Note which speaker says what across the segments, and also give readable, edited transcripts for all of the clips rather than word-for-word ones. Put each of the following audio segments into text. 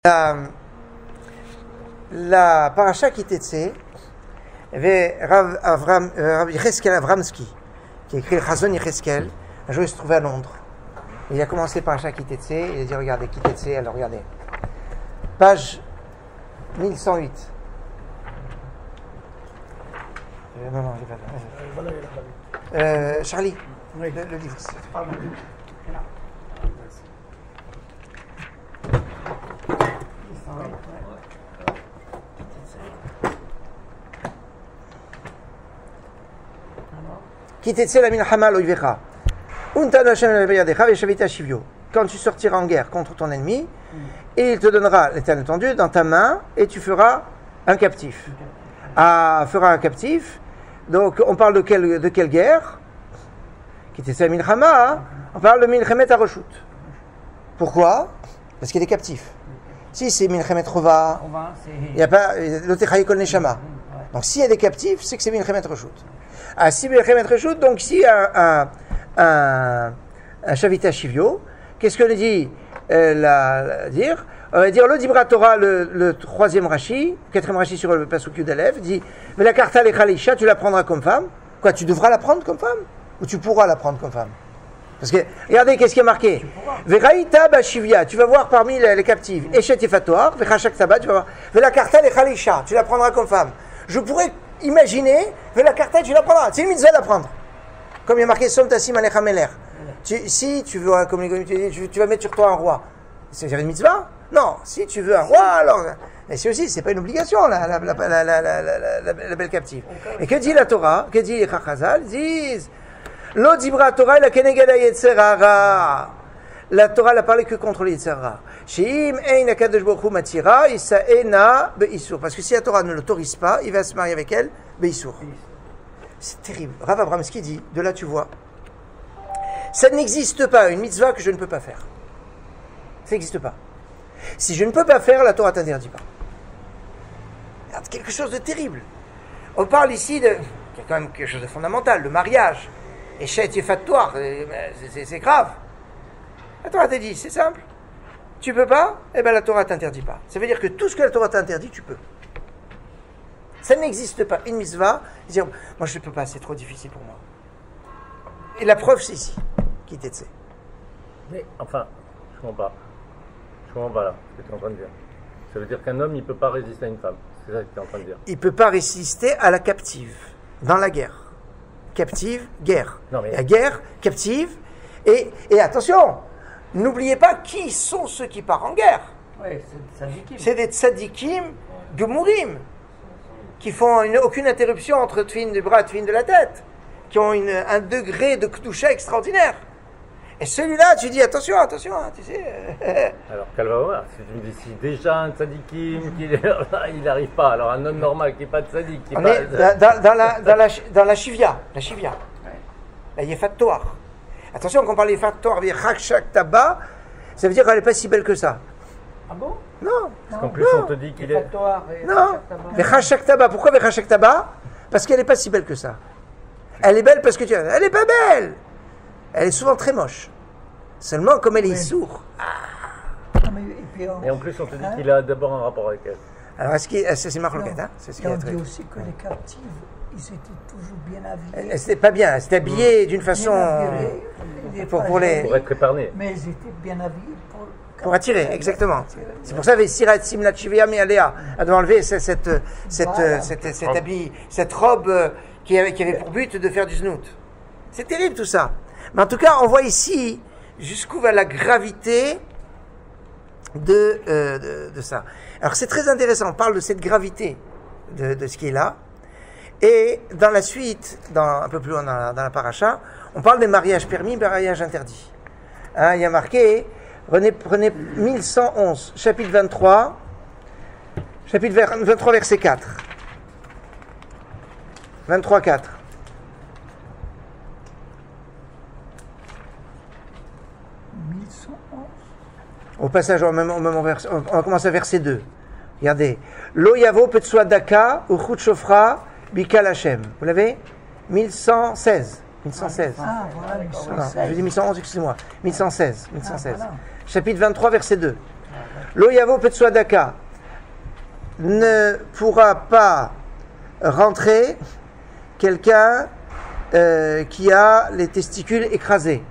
Speaker 1: La paracha qui était avait Rav Yecheskel Avramsky, qui a écrit le Chazon Yecheskel. Un jour, il se trouvait à Londres. Il a commencé paracha qui était, il a dit regardez, qui était, alors regardez. Page 1108. Non, j'ai pas. Charlie, oui. le livre. Pardon. Quand tu sortiras en guerre contre ton ennemi, et il te donnera l'Éternel ton Dieu dans ta main, et tu feras un captif. Fera un captif. Donc on parle de quelle guerre? On parle de Milchemet Haroshut. Pourquoi? Parce qu'il est captif. Si c'est Milchemet Rova, il n'y a pas l'Otechai Kol Neshama. Donc s'il y a des captifs, c'est que c'est Milchemet Haroshut. Si Milchemet Haroshut, donc si un Shavita Shivyo, qu'est-ce que dit dire? On va dire le Dibra Torah, le troisième Rashi, quatrième Rashi sur le Pasuk Yudalev, dit mais la Karta Lechalisha, tu la prendras comme femme. Quoi, tu devras la prendre comme femme? Ou tu pourras la prendre comme femme? Parce que, regardez, qu'est-ce qui est marqué? Veraïta Bashivya, tu vas voir parmi les captives. Eshet Yefatoar, Vechashak Taba, tu vas voir. Vela Karta Lechalisha, tu la prendras comme femme. Je pourrais imaginer, Vela Karta, tu la prendras. C'est une mitzvah d'apprendre. Prendre. Comme il y a marqué Som Tassim Alecha Meler. Si tu veux, comme tu vas mettre sur toi un roi, c'est une mitzvah? Non, si tu veux un roi, alors. Mais c'est aussi, c'est pas une obligation, la belle captive. Et que dit la Torah? Que dit les Chachazal? Ils disent Lo dibra Torah la kenegada yetzerara. La Torah n'a parlé que contre les yetzerara. Sheim ein akadosh baruch hu matira isaena beisur. Parce que si la Torah ne l'autorise pas, il va se marier avec elle beisur. C'est terrible. Rav Abramski dit, de là tu vois, ça n'existe pas une mitzvah que je ne peux pas faire. Ça n'existe pas. Si je ne peux pas faire, la Torah t'interdit pas. Regarde, quelque chose de terrible. On parle ici de, il y a quand même quelque chose de fondamental, le mariage. Et chet yefatoir, c'est grave. La Torah t'a dit, c'est simple. Tu peux pas, eh bien la Torah t'interdit pas. Ça veut dire que tout ce que la Torah t'interdit, tu peux. Ça n'existe pas. Une mitzvah, dire, moi je ne peux pas, c'est trop difficile pour moi. Et la preuve, c'est ici, qui t'est.
Speaker 2: Mais enfin, je comprends pas. Je comprends pas là, ce que tu es en train de dire. Ça veut dire qu'un homme, il ne peut pas résister à une femme. C'est ça que tu es en train de dire.
Speaker 1: Il ne peut pas résister à la captive, dans la guerre. Captive, guerre.
Speaker 2: Non, mais...
Speaker 1: La guerre, captive. Et attention, n'oubliez pas qui sont ceux qui partent en guerre.
Speaker 3: Ouais,
Speaker 1: c'est des tzadikim gemourim, qui font aucune interruption entre tfin du bras et tfin de la tête, qui ont un degré de kedusha extraordinaire. Et celui-là, tu dis attention, tu sais.
Speaker 2: Alors, Calva, si tu me dis, si déjà un tzadikim, il n'arrive pas, alors un homme normal qui n'est pas tzadik, qui
Speaker 1: on est dans la shivya, la yefat toar. Attention, quand on parle yefat toar, chak taba, ça veut dire qu'elle n'est pas si belle que ça.
Speaker 3: Ah bon?
Speaker 1: Non.
Speaker 2: Parce qu'en plus, on te dit qu'il est.
Speaker 1: Non. Vechashak taba. Pourquoi vechashak taba? Parce qu'elle n'est pas si belle que ça. Elle est belle parce que elle n'est pas belle. Elle est souvent très moche. Seulement, comme elle est sourde.
Speaker 3: Et
Speaker 2: en plus, on te dit qu'il a d'abord un rapport avec elle.
Speaker 1: Alors, c'est marloquette, hein? C'est ce
Speaker 3: on dit aussi que les captives, ils étaient toujours bien habillés.
Speaker 1: C'était pas bien, c'était habillé d'une façon...
Speaker 2: Pour être épargné.
Speaker 3: Mais ils étaient bien habillés
Speaker 1: pour attirer, exactement. C'est pour ça que Sirat Simlat Shivya Mialéa a dû enlever cet habit, cette robe qui avait pour but de faire du znout. C'est terrible tout ça. Mais en tout cas, on voit ici jusqu'où va la gravité de ça. Alors c'est très intéressant, on parle de cette gravité de ce qui est là. Et dans la suite, un peu plus loin dans la paracha, on parle des mariages permis, des mariages interdits. Hein, il y a marqué, prenez 1111, chapitre 23, verset 4. 23, 4. Au passage, on va commencer à verset 2. Regardez. Lo yavo petsua daka ou chut shofra bikal Hashem. Vous l'avez? 1116. 1116.
Speaker 3: Ah, voilà, 1116.
Speaker 1: Non, je dis 1111, excusez-moi. 1116. Chapitre 23, verset 2. Lo Yavo Petsuadaka ne pourra pas rentrer quelqu'un qui a les testicules écrasés.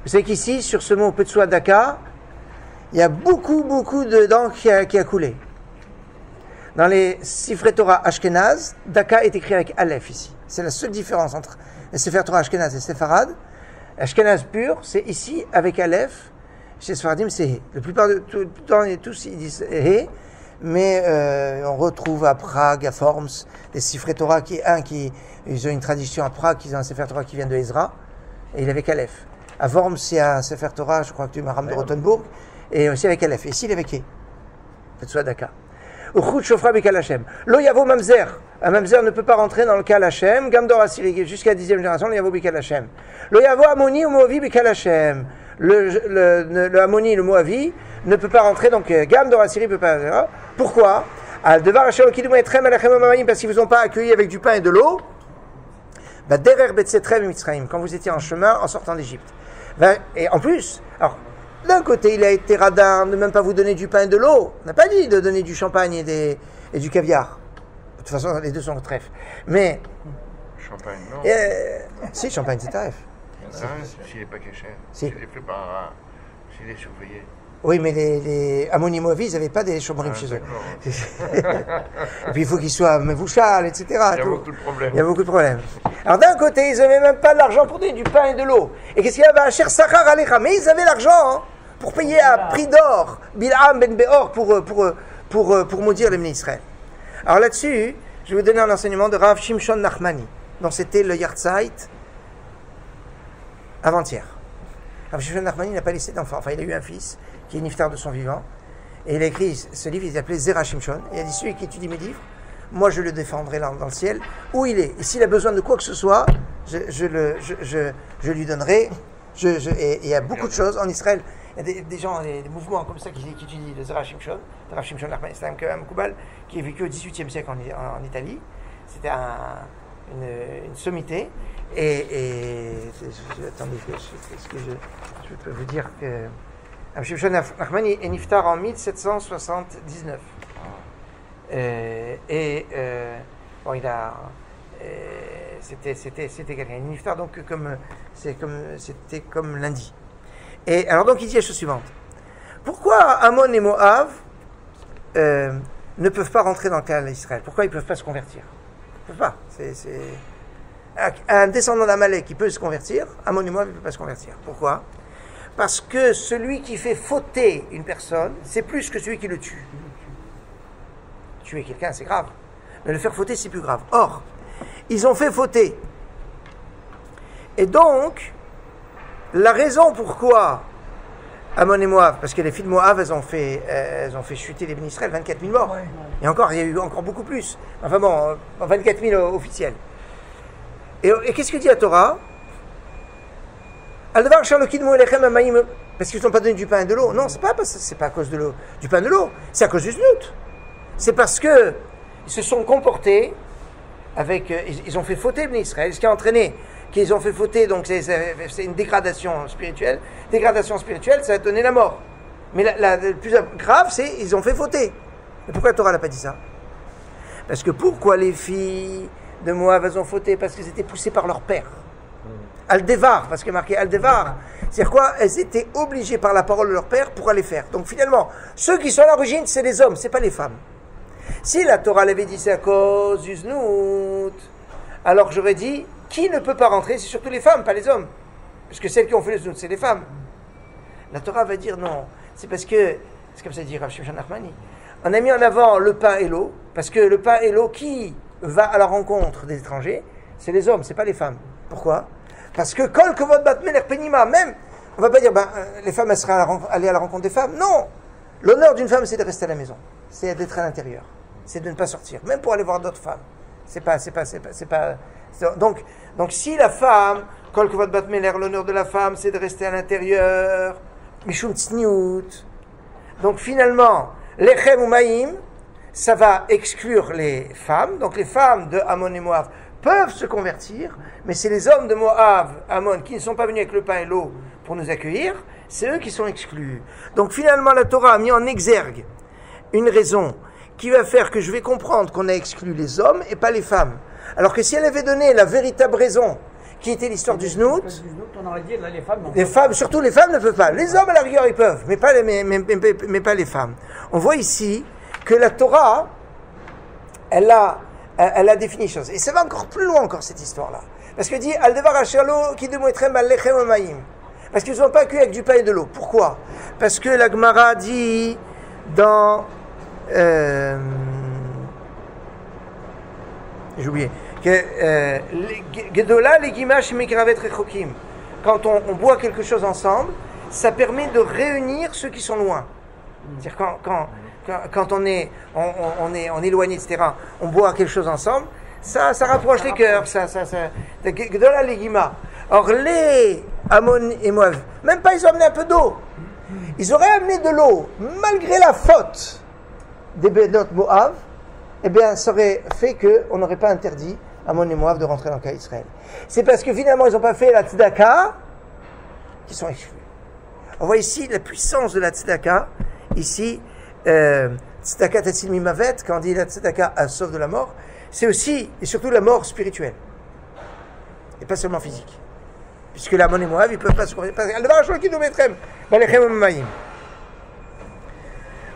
Speaker 1: Vous savez qu'ici, sur ce mot Petsuadaka, il y a beaucoup de dents qui a coulé. Dans les Sifrei Torah Ashkenaz, Daka est écrit avec Aleph ici. C'est la seule différence entre les Sefer Torah Ashkenaz et Sepharad. Ashkenaz pur, c'est ici avec Aleph. Chez Sephardim, c'est He. La plupart du temps, tous ils disent He, mais on retrouve à Prague, à Worms, les Sifrei Torah ils ont une tradition à Prague, ils ont un Sefer Torah qui vient de Ezra, et il est avec Aleph. À Worms, il y a un Sefer Torah, je crois que tu m'as ramené de Rothenburg, et aussi avec Aleph. Et ici, il est avec He. Faites-toi Daka. Uchut Shofra Bekal Hashem. Lo Yavo Mamzer. Un Mamzer ne peut pas rentrer dans le Kal Hashem. Gamdor Asiri, jusqu'à la 10e génération, le Yavo Bekal Hashem. Lo Yavo Amoni ou Moavi Bekal Hashem. Le Amoni, le Moavi, ne peut pas rentrer, donc Gamdor Asiri ne peut pas. Pourquoi? Parce qu'ils ne vous ont pas accueilli avec du pain et de l'eau. Quand vous étiez en chemin en sortant d'Égypte. Et en plus, alors, d'un côté, il a été radin de ne même pas vous donner du pain et de l'eau. On n'a pas dit de donner du champagne et du caviar. De toute façon, les deux sont trèfles. Mais.
Speaker 4: Champagne, non.
Speaker 1: Si, champagne, c'est tarif.
Speaker 4: S'il n'est pas caché.
Speaker 1: Si.
Speaker 4: S'il est fait par. S'il est surveillé.
Speaker 1: Oui, mais les Amoni Moavi, ils n'avaient pas des chambrim chez eux. Et puis il faut qu'ils soient mevouchal, etc.
Speaker 4: Il y a beaucoup de problèmes.
Speaker 1: Il y a beaucoup de problèmes. Alors d'un côté, ils n'avaient même pas l'argent pour donner du pain et de l'eau. Et qu'est-ce qu'il y avait? Cher Sachar Alecha. Mais ils avaient l'argent pour payer à prix d'or, Bil'am ben Beor, pour maudire les bénis Israël. Alors là-dessus, je vais vous donner un enseignement de Rav Shimshon Nachmani, dont c'était le Yartzeit avant-hier. Rav Shimshon Nachmani n'a pas laissé d'enfant. Enfin, il a eu un fils qui est niftar de son vivant. Et il a écrit ce livre, il s'appelait Zera Shimshon. Et il a dit, celui qui étudie mes livres, moi je le défendrai dans le ciel, où il est. Et s'il a besoin de quoi que ce soit, je lui donnerai. Et il y a beaucoup de choses en Israël. Il y a des gens, des mouvements comme ça qui étudient le Zera Shimshon. Zera Shimshon Nachmani, c'est un Koubal qui a vécu au XVIIIe siècle en Italie. C'était une sommité. Attendez, est-ce que je peux vous dire que Shimshon Nachmani est niftar en 1779. Bon, il a c'était quelqu'un niftar, donc c'était comme lundi. Et alors donc il dit la chose suivante. Pourquoi Ammon et Moab ne peuvent pas rentrer dans le cas d'Israël? Pourquoi ils ne peuvent pas se convertir? Ils ne peuvent pas. Un descendant d'Amalek qui peut se convertir, Ammon et Moab ne peuvent pas se convertir. Pourquoi? Parce que celui qui fait fauter une personne, c'est plus que celui qui le tue. Tuer quelqu'un, c'est grave. Mais le faire fauter, c'est plus grave. Or, ils ont fait fauter. Et donc, la raison pourquoi Ammon et Moab, parce que les filles de Moab, elles ont fait chuter les bénis Israël, 24 000 morts. Ouais. Et encore, il y a eu encore beaucoup plus. Enfin bon, 24 000 officiels. Et qu'est-ce que dit la Torah? Parce qu'ils n'ont pas donné du pain et de l'eau. Non, c'est pas à cause de l'eau, du pain et de l'eau. C'est à cause du znout. C'est parce que ils se sont comportés avec, ils ont fait fauter les Israël, ce qui a entraîné qu'ils ont fait fauter, donc c'est une dégradation spirituelle. Dégradation spirituelle, ça a donné la mort. Mais le plus grave, c'est ils ont fait fauter. Et pourquoi la Torah n'a pas dit ça? Parce que pourquoi les filles de Moab elles ont fauté? Parce qu'elles étaient poussées par leur père. Aldevar, parce qu'il est marqué Aldevar. C'est-à-dire quoi? Elles étaient obligées par la parole de leur père pour aller faire. Donc finalement, ceux qui sont à l'origine, c'est les hommes, c'est pas les femmes. Si la Torah l'avait dit c'est à cause du znout, alors j'aurais dit, qui ne peut pas rentrer? C'est surtout les femmes, pas les hommes. Parce que celles qui ont fait le znout, c'est les femmes. La Torah va dire non. C'est parce que, c'est comme ça dit Rav Shimshon Nachmani, on a mis en avant le pain et l'eau, parce que le pain et l'eau, qui va à la rencontre des étrangers? C'est les hommes, c'est pas les femmes. Pourquoi? Parce que kol kovod bat melech penima, même, on va pas dire, les femmes, elles seraient allées à la rencontre des femmes. Non! L'honneur d'une femme, c'est de rester à la maison. C'est d'être à l'intérieur. C'est de ne pas sortir. Même pour aller voir d'autres femmes. Donc, si la femme, kol kovod bat melech, l'honneur de la femme, c'est de rester à l'intérieur, mishum tsniout. Donc, finalement, lechem ou maïm, ça va exclure les femmes. Donc, les femmes de Ammon et Moab peuvent se convertir, mais c'est les hommes de Moab, Ammon, qui ne sont pas venus avec le pain et l'eau pour nous accueillir, c'est eux qui sont exclus. Donc finalement, la Torah a mis en exergue une raison qui va faire que je vais comprendre qu'on a exclu les hommes et pas les femmes. Alors que si elle avait donné la véritable raison, qui était l'histoire du znout,
Speaker 3: on aurait dit, là, les femmes,
Speaker 1: les femmes, surtout les femmes ne peuvent pas. Les hommes, à la rigueur, ils peuvent, mais pas les femmes. On voit ici que la Torah, elle a défini les choses. Et ça va encore plus loin encore, cette histoire-là. Parce que dit, Al devar asherlo qui demoitrem al lechem umayim. Parce qu'ils ne sont pas cuits avec du pain et de l'eau. Pourquoi? Parce que la Gemara dit dans... j'ai oublié. Gedola legimash mekravet rechokim. Quand on boit quelque chose ensemble, ça permet de réunir ceux qui sont loin. C'est-à-dire quand on est éloigné, etc., on boit quelque chose ensemble, ça rapproche les cœurs. Gedola legima. Or les Ammon et Moab, même pas ils ont amené un peu d'eau. Ils auraient amené de l'eau, malgré la faute des Benot Moab, eh bien, ça aurait fait qu'on n'aurait pas interdit à Ammon et Moab de rentrer dans le cas d'Israël. C'est parce que finalement, ils n'ont pas fait la tzedaka qu'ils sont exclus. On voit ici la puissance de la tzedaka. Ici, tzedaka tetsil mimavet, quand on dit la tzedaka sauve de la mort, c'est aussi et surtout la mort spirituelle. Et pas seulement physique. Puisque la Ammon et Moab, ils ne peuvent pas se convertir.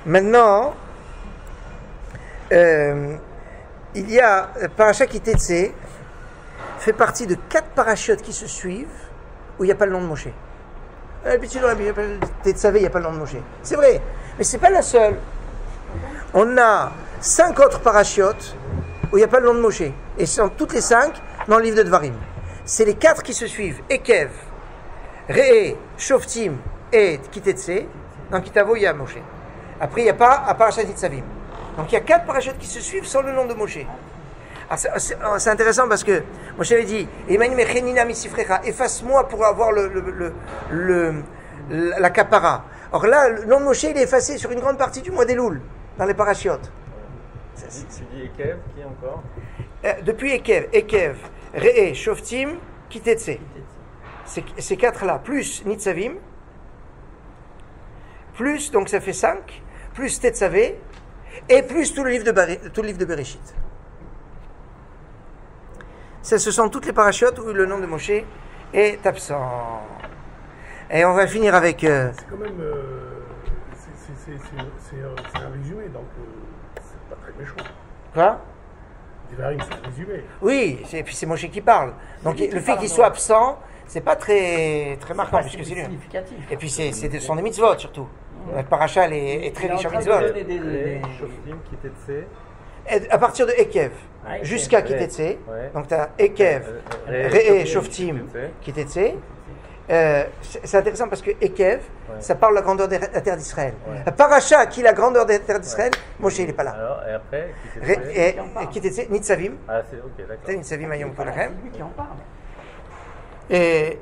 Speaker 1: Maintenant, il y a Parashat Ki Tetsé fait partie de 4 parachutes qui se suivent où il n'y a pas le nom de Moshe. D'habitude, dans la Bible, Tetzavé, il n'y a pas le nom de Moshe. C'est vrai, mais ce n'est pas la seule. On a 5 autres parachutes où il n'y a pas le nom de Moshe. Et ce sont toutes les 5 dans le livre de Dvarim. C'est les 4 qui se suivent. Ekev, Re'e, Shoftim et Ki Tetsé. Dans Kitavo, il y a Moshe. Après, il n'y a pas à Parashat Nitzavim. Donc il y a 4 parachutes qui se suivent sans le nom de Moshe. C'est intéressant parce que Moshe avait dit efface-moi pour avoir la kapara. Or là, le nom de Moshe il est effacé sur une grande partie du mois d'Elul, dans les parachutes.
Speaker 2: Tu dis Ekev, qui encore
Speaker 1: Depuis Ekev, Re'e, Shoftim, Ki Tetsé. Ces 4-là, plus Nitzavim, plus, donc ça fait 5, plus Tetzavé, et plus tout le livre de Bereshit. Ce sont toutes les parachutes où le nom de Moshe est absent. Et on va finir avec...
Speaker 5: C'est quand même... c'est un résumé, donc c'est pas très méchant.
Speaker 1: Quoi?
Speaker 5: Devarim, c'est un résumé.
Speaker 1: Oui, et puis c'est Moshe qui parle. Donc le fait qu'il soit absent, c'est pas très marquant, puisque c'est lui.
Speaker 3: Significatif.
Speaker 1: Et puis ce sont des mitzvot, surtout. La paracha est très riche en mitzvot.
Speaker 2: Shoftim, Ki Tetsé.
Speaker 1: À partir de Ekev jusqu'à Ki Tetsé, donc tu as Ekev, Re'e, Shoftim, Ki Tetsé. C'est intéressant parce que Ekev, ça parle de la grandeur de la terre d'Israël. Paracha, qui est la grandeur de la terre d'Israël, Moshe il n'est pas là.
Speaker 2: Alors, et après,
Speaker 1: Ki Tetsé, Nitzavim.
Speaker 2: Ah, c'est ok, d'accord.
Speaker 1: Nitzavim Ayom Kolachem.
Speaker 3: C'est lui qui en parle.
Speaker 1: Et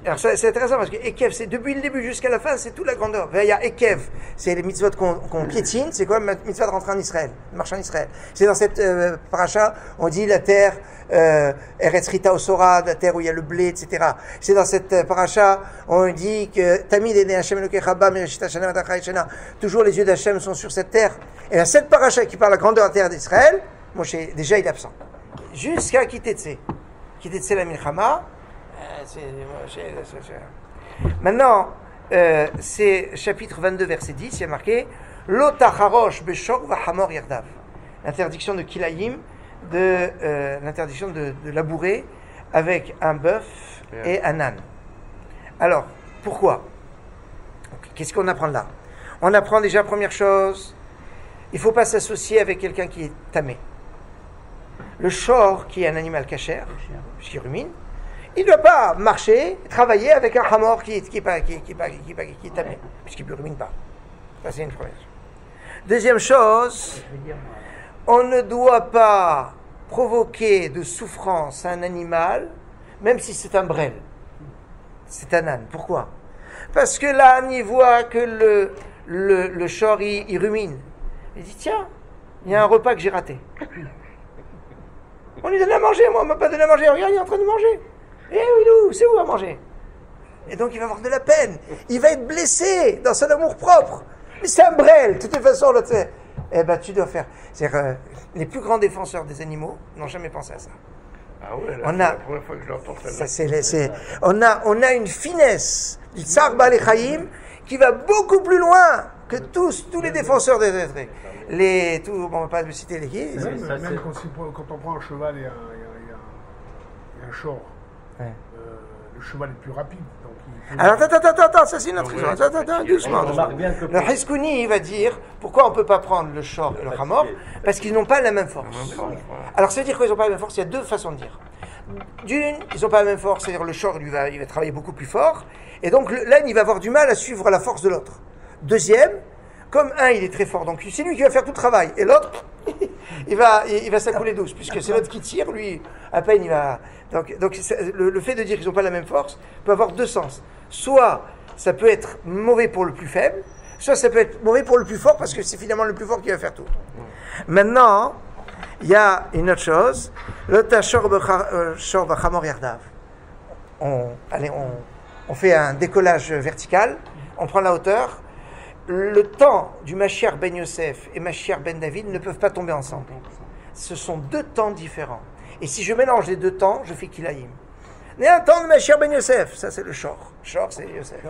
Speaker 1: alors c'est intéressant parce que Ekev, c'est depuis le début jusqu'à la fin, c'est toute la grandeur. Il y a Ekev, c'est les mitzvot qu'on piétine, c'est quoi le mitzvot de rentrer en Israël, de marcher en Israël. C'est dans cette paracha, on dit la terre, Eretz Rita Osorad, la terre où il y a le blé, etc. C'est dans cette paracha, on dit que Tamid Ene Hashem Elokechaba Mireshit Hashanah Vatachai Shana, toujours les yeux d'Hashem sont sur cette terre. Et dans cette paracha qui parle de la grandeur de la terre d'Israël, Moshe, déjà il est absent. Jusqu'à Ki Tetsé. Ki Tetsé la Milchama. Maintenant, c'est chapitre 22, verset 10, il y a marqué Lo tacharosh beshok vahamor yardav. L'interdiction de Kilayim, l'interdiction de labourer avec un bœuf et un âne. Alors, pourquoi? Qu'est-ce qu'on apprend là? On apprend déjà, première chose, il ne faut pas s'associer avec quelqu'un qui est tamé. Le shor, qui est un animal cachère, qui rumine, il ne doit pas marcher, travailler avec un hamor qui est tamé, puisqu'il ne rumine pas. Ça, c'est une première chose. Deuxième chose, on ne doit pas provoquer de souffrance à un animal, même si c'est un brel. C'est un âne. Pourquoi? Parce que l'âne, il voit que le shor, il rumine. Il dit, tiens, il y a un repas que j'ai raté. On lui donne à manger, moi, on m'a pas donné à manger. Regarde, il est en train de manger. Eh oui, c'est où à manger? Et donc il va avoir de la peine. Il va être blessé dans son amour propre. Mais c'est un brel, de toute façon, l'autre fait. Eh ben, tu dois faire. C'est-à-dire, les plus grands défenseurs des animaux n'ont jamais pensé à ça.
Speaker 4: Ah ouais, là,
Speaker 1: On
Speaker 4: c'est
Speaker 1: a-
Speaker 4: la première fois que je l'entends
Speaker 1: Ça,
Speaker 4: celle-là.
Speaker 1: on a une finesse du Tsar Baal Chaim qui va beaucoup plus loin que tous les défenseurs des êtres. Bon, on va pas citer les qui.
Speaker 2: ça,
Speaker 5: Même
Speaker 2: c'est-
Speaker 5: quand on prend un cheval, il y a un short.
Speaker 1: Ouais.
Speaker 5: Le cheval est plus rapide. Donc il faut-
Speaker 1: Alors, attends, ça c'est une autre raison. Attends, doucement.
Speaker 2: On remarque bien que
Speaker 1: Le Hiskouni, il va dire pourquoi on ne peut pas prendre le short et le hamor, parce qu'ils n'ont pas la même force. Alors, ça veut dire qu'ils n'ont pas la même force. Il y a deux façons de dire. D'une, ils n'ont pas la même force, c'est-à-dire le short, il va travailler beaucoup plus fort, et donc l'âne, il va avoir du mal à suivre la force de l'autre. Deuxième, comme un, il est très fort, donc c'est lui qui va faire tout le travail, et l'autre, il va s'accouler douce, puisque c'est l'autre qui tire, lui, à peine il va. Donc le fait de dire qu'ils n'ont pas la même force peut avoir deux sens. Soit ça peut être mauvais pour le plus faible, soit ça peut être mauvais pour le plus fort, parce que c'est finalement le plus fort qui va faire tout. Maintenant, il y a une autre chose. On fait un décollage vertical, on prend la hauteur. Le temps du Mashiach ben Yosef et Mashiach ben David ne peuvent pas tomber ensemble. Ce sont deux temps différents. Et si je mélange les deux temps, je fais Kilaïm. Il y a un temps de Mashiach ben Yosef, ça c'est le Shor. Shor c'est Yosef.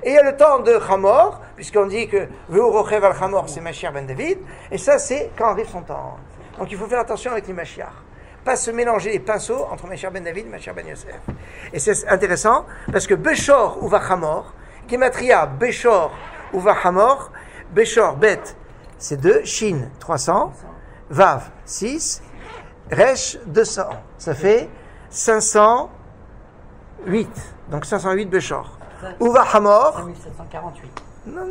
Speaker 1: Et il y a le temps de Hamor, puisqu'on dit que Veu Rochev al Hamor c'est Mashiach ben David, et ça c'est quand arrive son temps. Donc il faut faire attention avec les Mashiach. Pas se mélanger les pinceaux entre Mashiach ben David et Mashiach ben Yosef. Et c'est intéressant, parce que Beshor ou Vachamor, Gematria Beshor ou Vachamor, Beshor Bet c'est 2, Shin 300, Vav 6, Resh 200. Ça fait 508. Donc 508 Beshor. Uva Hamor.
Speaker 3: 5748.
Speaker 1: Non.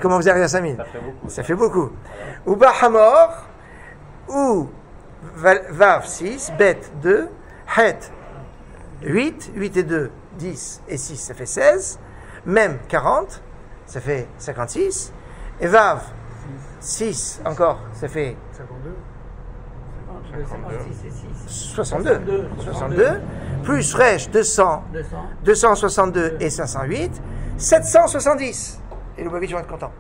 Speaker 1: Comment vous arrivez à 5000? Ça fait beaucoup. Uba Hamor. Ou Vav 6, Bet 2, Het 8, 8 et 2, 10 et 6, ça fait 16. Même 40, ça fait 56. Et Vav 6 encore, ça fait
Speaker 5: 52.
Speaker 1: 62. Plus Resh 200, 262 et 508, 770. Et Lubavitch va être content.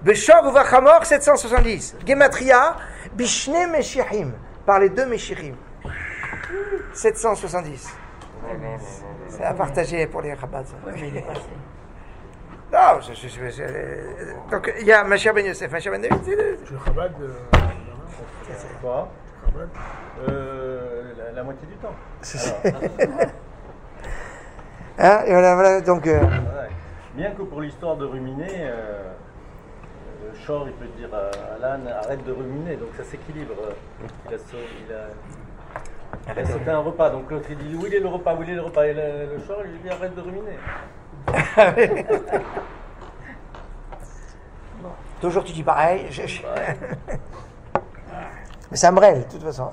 Speaker 1: Beshor ou Vachamor 770. Gematria Bishne Meshichim, par les deux Meshichim. 770. C'est à partager pour les rabbats. Non, donc il y a Mashiach ben Yosef, Mashiach ben David, c'est deux.
Speaker 5: Je Chabad.
Speaker 2: Quoi
Speaker 5: Chabad.
Speaker 2: La moitié du temps.
Speaker 1: Hein, et voilà, donc.
Speaker 2: Ouais. Bien que pour l'histoire de ruminer, le Shor il peut dire à l'âne arrête de ruminer, donc ça s'équilibre. Il a sauté un repas, donc l'autre il dit où il est le repas, où il est le repas, et le Shor il lui dit arrête de ruminer.
Speaker 1: Toujours tu dis pareil. Mais c'est un brel, de toute façon.